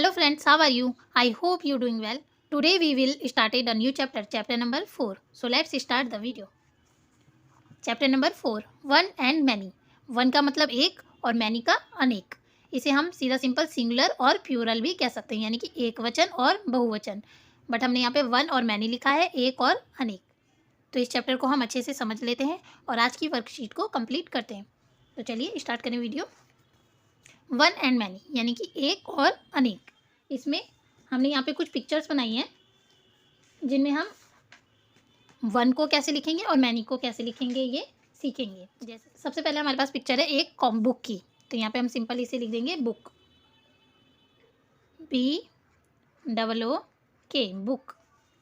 Hello friends, how are you? I hope you're doing well. Today we will start a new chapter number 4. So let's start the video. Chapter number 4, One and Many. One का मतलब एक और many का अनेक. इसे हम सीधा simple singular और प्यूरल भी कह सकते हैं, यानी कि एक वचन और बहुवचन. बट हमने यहाँ पे वन और मैनी लिखा है, एक और अनेक. तो इस चैप्टर को हम अच्छे से समझ लेते हैं और आज की वर्कशीट को कंप्लीट करते हैं. तो चलिए स्टार्ट करें वीडियो. वन एंड मैनी यानी कि एक और अनेक. इसमें हमने यहाँ पे कुछ पिक्चर्स बनाई हैं जिनमें हम वन को कैसे लिखेंगे और मैनी को कैसे लिखेंगे ये सीखेंगे. जैसे सबसे पहले हमारे पास पिक्चर है एक कॉम बुक की, तो यहाँ पे हम सिंपल इसे लिख देंगे बुक, BOOK, बुक.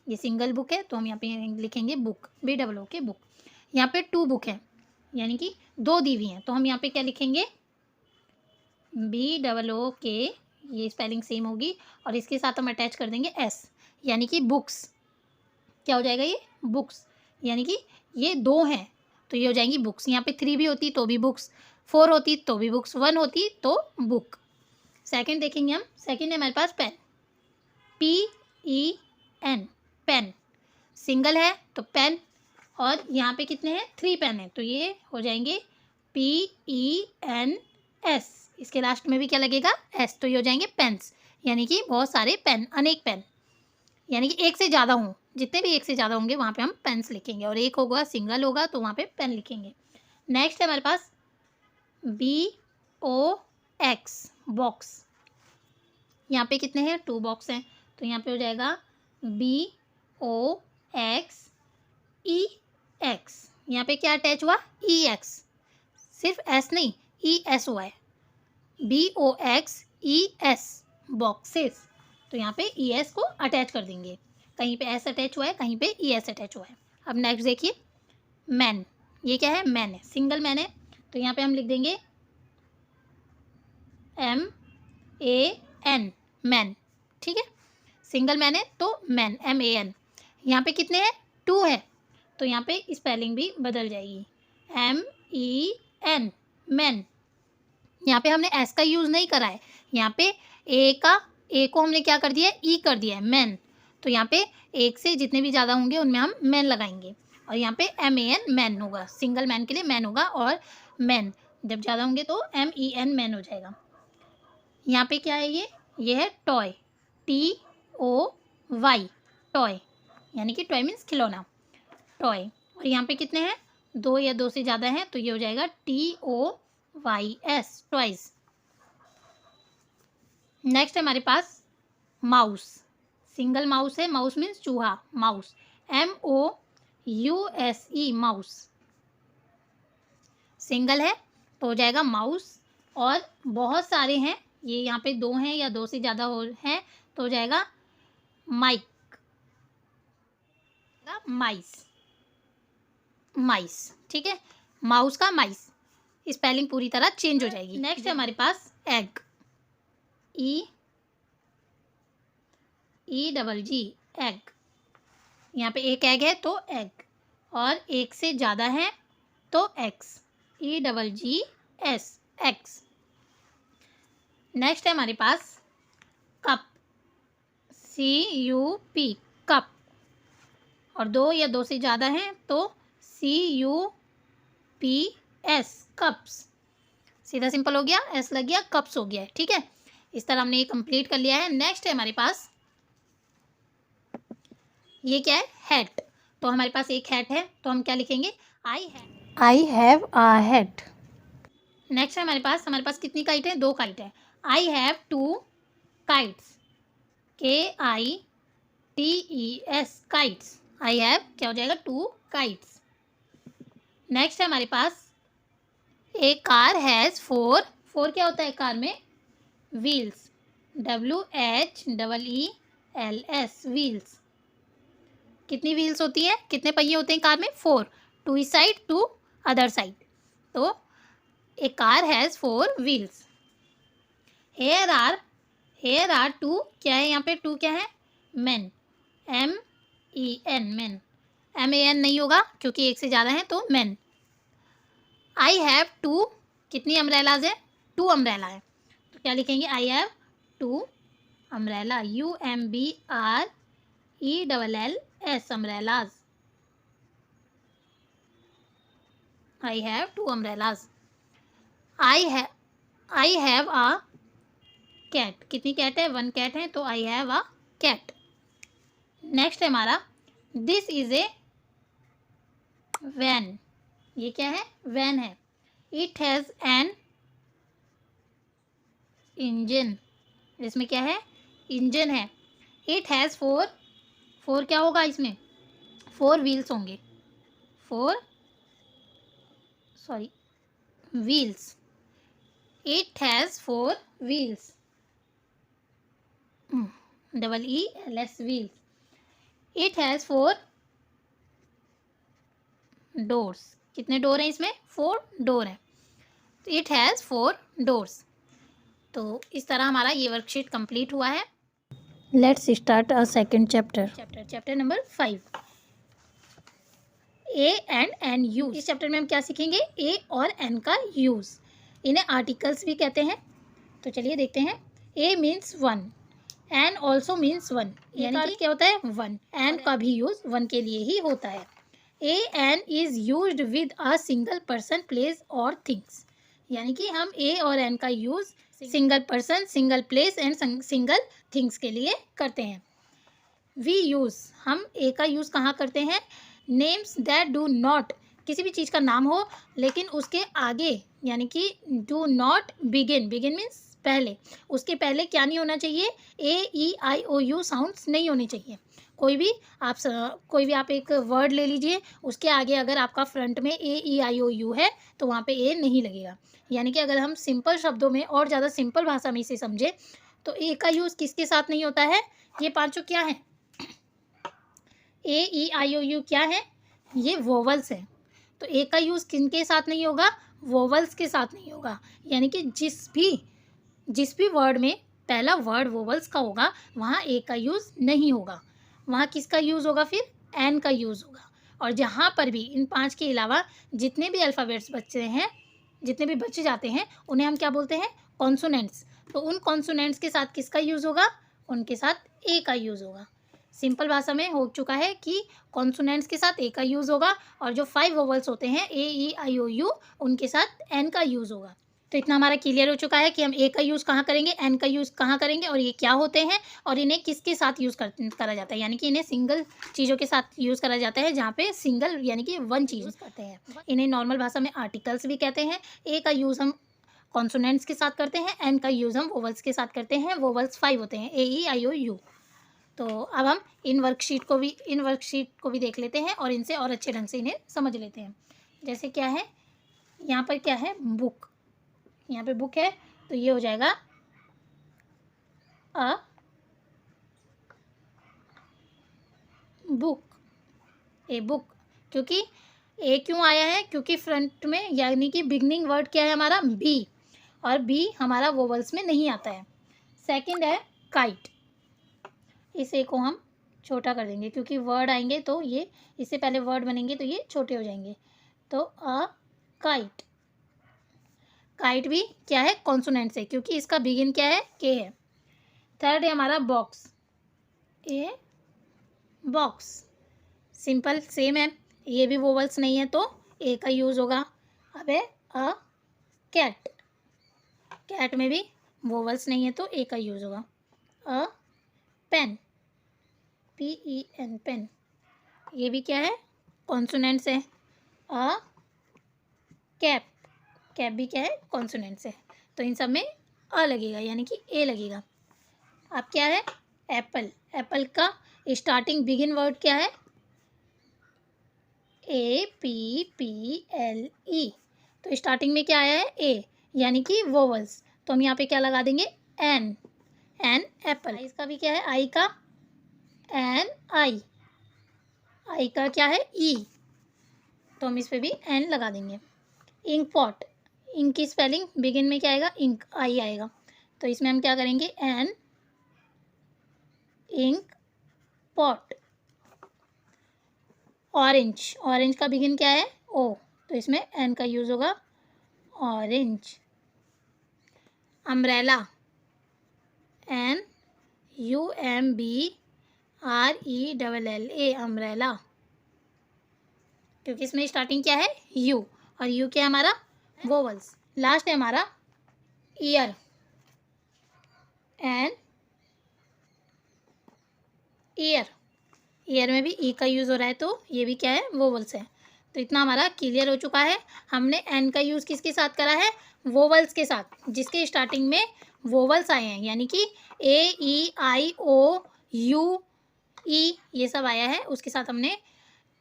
ये सिंगल बुक है तो हम यहाँ पे लिखेंगे बुक, BOOK बुक. यहाँ पे टू बुक है यानी कि दो दी हुई हैं, तो हम यहाँ पे क्या लिखेंगे BOOK. ये स्पेलिंग सेम होगी और इसके साथ हम अटैच कर देंगे S यानी कि बुक्स. क्या हो जाएगा ये बुक्स, यानी कि ये दो हैं तो ये हो जाएंगी बुक्स. यहाँ पे 3 भी होती तो भी बुक्स, 4 होती तो भी बुक्स, 1 होती तो बुक. सेकंड देखेंगे हम. सेकंड है हमारे पास पेन, PEN, पेन. सिंगल है तो पेन और यहाँ पे कितने हैं 3 पेन है तो ये हो जाएंगे PENS. इसके लास्ट में भी क्या लगेगा S, तो ये हो जाएंगे पेन्स यानी कि बहुत सारे पेन, अनेक पेन. यानी कि एक से ज़्यादा हों, जितने भी एक से ज़्यादा होंगे वहाँ पे हम पेन्स लिखेंगे और एक होगा सिंगल होगा तो वहाँ पे पेन लिखेंगे. नेक्स्ट है हमारे पास BOX, बॉक्स. यहाँ पे कितने हैं 2 बॉक्स हैं तो यहाँ पे हो जाएगा BOXEX. यहाँ पे क्या अटैच हुआ EX, सिर्फ S नहीं ES हुआ है, BOXES बॉक्सेस. तो यहाँ पे ES को अटैच कर देंगे, कहीं पे S अटैच हुआ है कहीं पे ES अटैच हुआ है. अब नेक्स्ट देखिए मैन. ये क्या है मैन है, सिंगल मैन है तो यहाँ पे हम लिख देंगे MAN, मैन. ठीक है, सिंगल मैन है तो मैन, MAN. यहाँ पे कितने हैं 2 है तो यहाँ पे स्पेलिंग भी बदल जाएगी MEN, मैन. यहाँ पे हमने एस का यूज़ नहीं करा है, यहाँ पे ए को हमने क्या कर दिया है ई कर दिया है मैन. तो यहाँ पे एक से जितने भी ज़्यादा होंगे उनमें हम मैन लगाएंगे और यहाँ पे MAN मैन होगा, सिंगल मैन के लिए मैन होगा और मैन जब ज़्यादा होंगे तो MEN मैन हो जाएगा. यहाँ पे क्या है ये है टॉय, TOY, टॉय यानी कि टॉय मीन्स खिलौना, टॉय. और यहाँ पे कितने हैं 2 या 2 से ज़्यादा हैं तो ये हो जाएगा TOYS, टॉयज. नेक्स्ट है हमारे पास माउस. सिंगल माउस है, माउस मीन्स चूहा, माउस, MOUSE, माउस. सिंगल है तो हो जाएगा माउस और बहुत सारे हैं, ये यहाँ पे 2 हैं या 2 से ज़्यादा हैं तो हो जाएगा माइक, माइस, माइस. ठीक है, माउस का माइस, स्पेलिंग पूरी तरह चेंज हो जाएगी. नेक्स्ट है हमारे पास एग, EGG, एग. यहाँ पे एक एग है तो एग और एक से ज़्यादा है तो एक्स, EGGS, एक्स. नेक्स्ट है हमारे पास कप, CUP, कप. और 2 या 2 से ज़्यादा हैं तो CUPS, कप्स. सीधा सिंपल हो गया, एस लग गया, कप्स हो गया है. ठीक है, इस तरह हमने ये कंप्लीट कर लिया है. नेक्स्ट है हमारे पास ये क्या है हैट. तो हमारे पास एक हैट है तो हम क्या लिखेंगे I have a hat. Next है हमारे पास कितनी काइट है 2 काइट है. I have 2 kites, KITES, kites. I have क्या हो जाएगा 2 काइट्स. नेक्स्ट है हमारे पास ए कार हैज़ 4 क्या होता है कार में व्हील्स, WHEELS, व्हील्स. कितनी व्हील्स होती हैं, कितने पहिए होते हैं कार में 4, 2 इस साइड 2 अदर साइड. तो a car has 4 wheels. Here are 2 क्या है यहाँ पे 2 क्या है मैन, MEN, मैन. MAN नहीं होगा क्योंकि एक से ज़्यादा है तो मैन. आई हैव 2, कितनी अम्ब्रेलाज है 2 अम्ब्रेला है तो क्या लिखेंगे I have 2 umbrella, UMBRELLS, umbrellas. I have 2 umbrellas. I have a cat. कितनी कैट है? 1 कैट है, तो I have a cat. Next है हमारा दिस इज ए वैन. ये क्या है? वैन है. It has an engine. इसमें क्या है? इंजन है. इट हैज़ 4 क्या होगा इसमें? 4 व्हील्स होंगे. 4 wheels. It has 4 wheels. EELS wheels. It has 4 doors. कितने डोर हैं इसमें? 4 डोर हैं. It has 4 doors. तो इस तरह हमारा ये वर्कशीट कंप्लीट हुआ है. Let's start a second chapter number 5, A and an use. इस चैप्टर में हम क्या सीखेंगे? ए और एन का यूज़. इन्हें आर्टिकल्स भी कहते हैं. तो चलिए देखते हैं. ए मीन्स 1, एन ऑल्सो मीन्स 1. यानी कि क्या होता है? 1. एन का भी यूज़ 1 के लिए ही होता है. A an is used with a single person, place और थिंग्स. यानी कि हम ए और एन का use single person, single place and single things के लिए करते हैं. वी यूज़, हम ए का यूज़ कहाँ करते हैं? नेम्स दैट डू नॉट, किसी भी चीज़ का नाम हो लेकिन उसके आगे यानी कि डू नॉट बिगिन मीन्स पहले, उसके पहले क्या नहीं होना चाहिए? AEIOU साउंड्स नहीं होनी चाहिए. कोई भी आप एक वर्ड ले लीजिए, उसके आगे अगर आपका फ्रंट में AEIOU है तो वहाँ पे ए नहीं लगेगा. यानी कि अगर हम सिंपल शब्दों में और ज़्यादा सिंपल भाषा में इसे समझे तो ए का यूज़ किसके साथ नहीं होता है? ये पांचों क्या है? AEIOU क्या है? ये वोवल्स है. तो ए का यूज़ किनके साथ नहीं होगा? वोवल्स के साथ नहीं होगा. यानी कि जिस भी वर्ड में पहला वर्ड वोवल्स का होगा वहाँ ए का यूज़ नहीं होगा. वहाँ किसका यूज़ होगा? फिर एन का यूज़ होगा. और जहाँ पर भी इन 5 के अलावा जितने भी अल्फ़ाबेट्स जितने भी बचे जाते हैं उन्हें हम क्या बोलते हैं? कॉन्सोनेंट्स. तो उन कॉन्सोनेंट्स के साथ किसका यूज़ होगा? उनके साथ ए का यूज़ होगा. सिंपल भाषा में हो चुका है कि कॉन्सोनेंट्स के साथ ए का यूज़ होगा और जो 5 वोवल्स होते हैं AEIOU उनके साथ एन का यूज़ होगा. तो इतना हमारा क्लियर हो चुका है कि हम ए का यूज़ कहाँ करेंगे, एन का यूज़ कहाँ करेंगे और ये क्या होते हैं और इन्हें किसके साथ यूज़ करा जाता है. यानी कि इन्हें सिंगल चीज़ों के साथ यूज़ करा जाता है जहाँ पे सिंगल यानी कि 1 चीज़ यूज़ करते हैं. इन्हें नॉर्मल भाषा में आर्टिकल्स भी कहते हैं. ए का यूज़ हम कॉन्सोनेंट्स के साथ करते हैं, एन का यूज़ हम वोवल्स के साथ करते हैं. वोवल्स 5 होते हैं, AEIOU. तो अब हम इन वर्कशीट को भी देख लेते हैं और इनसे और अच्छे ढंग से इन्हें समझ लेते हैं. जैसे क्या है? यहाँ पर क्या है? बुक. यहाँ पे बुक है तो ये हो जाएगा अ बुक. A book. क्योंकि ए क्यों आया है? क्योंकि फ्रंट में यानी कि बिगनिंग वर्ड क्या है हमारा? बी. और बी हमारा वोवल्स में नहीं आता है. सेकंड है काइट. इस ए को हम छोटा कर देंगे क्योंकि वर्ड आएंगे तो ये इससे पहले वर्ड बनेंगे तो ये छोटे हो जाएंगे. तो अ काइट. काइट भी क्या है? कॉन्सोनेंट से, क्योंकि इसका बिगिन क्या है? के है. थर्ड है हमारा box. A box. Simple same है. ये भी वोवल्स नहीं है तो ए का यूज़ होगा. अब है अ कैट. कैट में भी वोवल्स नहीं है तो ए का यूज़ होगा. A pen. PEN pen. ये भी क्या है? कॉन्सोनेंट्स है. A cap. कैप भी क्या है? कॉन्सोनेंट्स है. तो इन सब में अ लगेगा यानी कि ए लगेगा. अब क्या है? एप्पल. एप्पल का स्टार्टिंग बिगिन वर्ड क्या है? APPLE. तो स्टार्टिंग में क्या आया है? ए यानी कि वोवल्स. तो हम यहाँ पे क्या लगा देंगे? An apple. इसका भी क्या है? आई का एन आई का क्या है? ई. तो हम इस पे भी एन लगा देंगे. Ink pot. इंक की स्पेलिंग बिगिन में क्या आएगा? इंक. आई आएगा. तो इसमें हम क्या करेंगे? An ink pot. Orange. Orange का बिगिन क्या है? ओ. तो इसमें एन का यूज़ होगा. Orange. Umbrella. An UMBRELLA umbrella, क्योंकि इसमें स्टार्टिंग क्या है यू, और यू क्या है हमारा वोवल्स। लास्ट है हमारा ईयर, एंड ईयर में भी ई का यूज़ हो रहा है, तो ये भी क्या है वोवल्स है। तो इतना हमारा क्लियर हो चुका है। हमने एन का यूज़ किसके साथ करा है, वोवल्स के साथ, जिसके स्टार्टिंग में वोवल्स आए हैं, यानी कि ए ई आई ओ यू ई ये सब आया है, उसके साथ हमने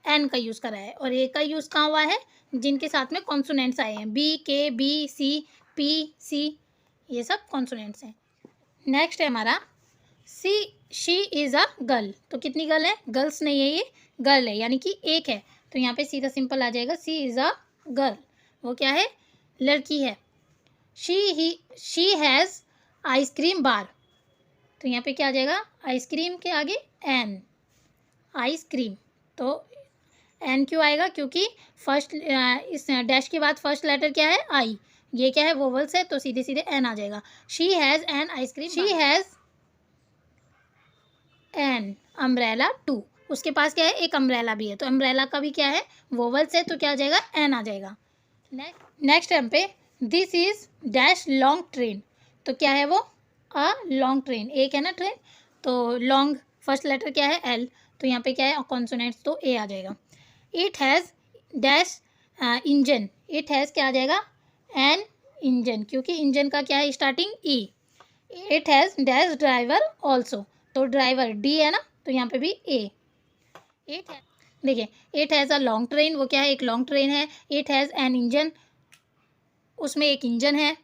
एन का यूज़ करा है। और ए का यूज़ कहाँ हुआ है, जिनके साथ में कॉन्सोनेंट्स आए हैं, बी के बी सी पी सी, ये सब कॉन्सोनेंट्स हैं। नेक्स्ट है हमारा शी इज़ अ गर्ल। तो कितनी गर्ल है, गर्ल्स नहीं है, ये गर्ल है, यानी कि एक है। तो यहाँ पे सीधा सिंपल आ जाएगा, शी इज़ अ गर्ल, वो क्या है लड़की है। शी हैज़ आइसक्रीम बार। तो यहाँ पे क्या आ जाएगा, आइसक्रीम के आगे एन, आइसक्रीम। तो एन क्यों आएगा, क्योंकि फर्स्ट इस डैश के बाद फर्स्ट लेटर क्या है आई, ये क्या है वोवल्स है, तो सीधे सीधे एन आ जाएगा। She has an ice cream, she has an umbrella too. उसके पास क्या है, एक अम्ब्रेला भी है, तो अम्ब्रेला का भी क्या है वोवल्स है, तो क्या आ जाएगा एन आ जाएगा। नेक्स्ट टाइम पे this is dash long train. तो क्या है वो अ लॉन्ग ट्रेन, एक है ना ट्रेन, तो लॉन्ग फर्स्ट लेटर क्या है एल, तो यहाँ पे क्या है कॉन्सोनेंट्स, तो ए आ जाएगा। It has dash engine, it has क्या आ जाएगा एन इंजन, क्योंकि इंजन का क्या है starting E. It has dash driver also, तो ड्राइवर डी है ना, तो यहाँ पे भी ए। देखिए it has a long train, वो क्या है एक लॉन्ग ट्रेन है। इट हैज़ एन इंजन, उसमें एक इंजन है।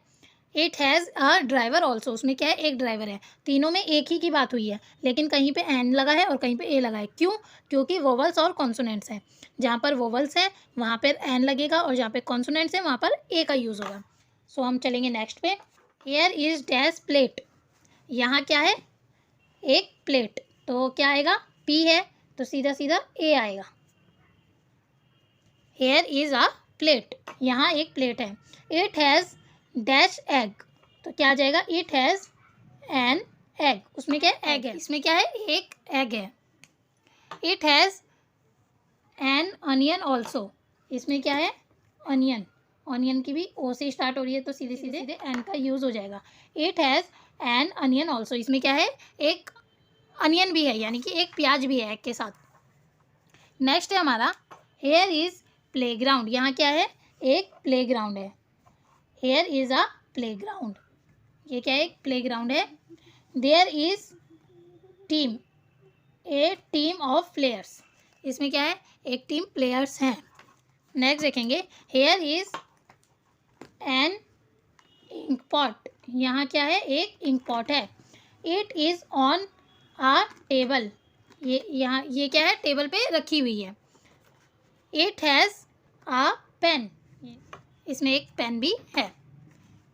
It has a driver also, उसमें क्या है एक ड्राइवर है। तीनों में एक ही की बात हुई है, लेकिन कहीं पे एन लगा है और कहीं पे ए लगा है। क्यों, क्योंकि वोवल्स और कॉन्सोनेंट्स हैं। जहाँ पर वोवल्स है वहाँ पर एन लगेगा, और जहाँ पे कॉन्सोनेंट्स है वहाँ पर ए का यूज़ होगा। सो हम चलेंगे नेक्स्ट पे। Here is dash plate. यहाँ क्या है एक प्लेट, तो क्या आएगा पी है, तो सीधा सीधा ए आएगा। हेयर इज़ अ प्लेट, यहाँ एक प्लेट है। इट हैज़ डैश एग, तो क्या आ जाएगा इट हैज़ एन एग, उसमें क्या है एग है, इसमें क्या है एक एग है। It has an onion also, इसमें क्या है अनियन, ऑनियन की भी ओ से स्टार्ट हो रही है, तो सीधे सीधे एन का यूज़ हो जाएगा। It has an onion also, इसमें क्या है एक अनियन भी है, यानी कि एक प्याज भी है एग के साथ। नेक्स्ट है हमारा हेयर इज़ प्लेग्राउंड। यहाँ क्या है एक प्लेग्राउंड है, हेयर इज़ अ प्लेग्राउंड, ये क्या है एक प्लेग्राउंड है। There is team, a team of players, इसमें क्या है एक टीम प्लेयर्स हैं। नेक्स्ट देखेंगे here is an ink pot, यहाँ क्या है एक इंक पॉट है। It is on a table, ये यहाँ ये क्या है टेबल पे रखी हुई है। इट हैज़ आ पेन, इसमें एक पेन भी है।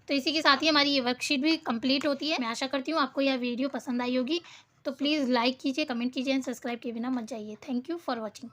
तो इसी के साथ ही हमारी ये वर्कशीट भी कंप्लीट होती है। मैं आशा करती हूँ आपको यह वीडियो पसंद आई होगी, तो प्लीज़ लाइक कीजिए, कमेंट कीजिए एंड सब्सक्राइब किए बिना मत जाइए। Thank you for watching.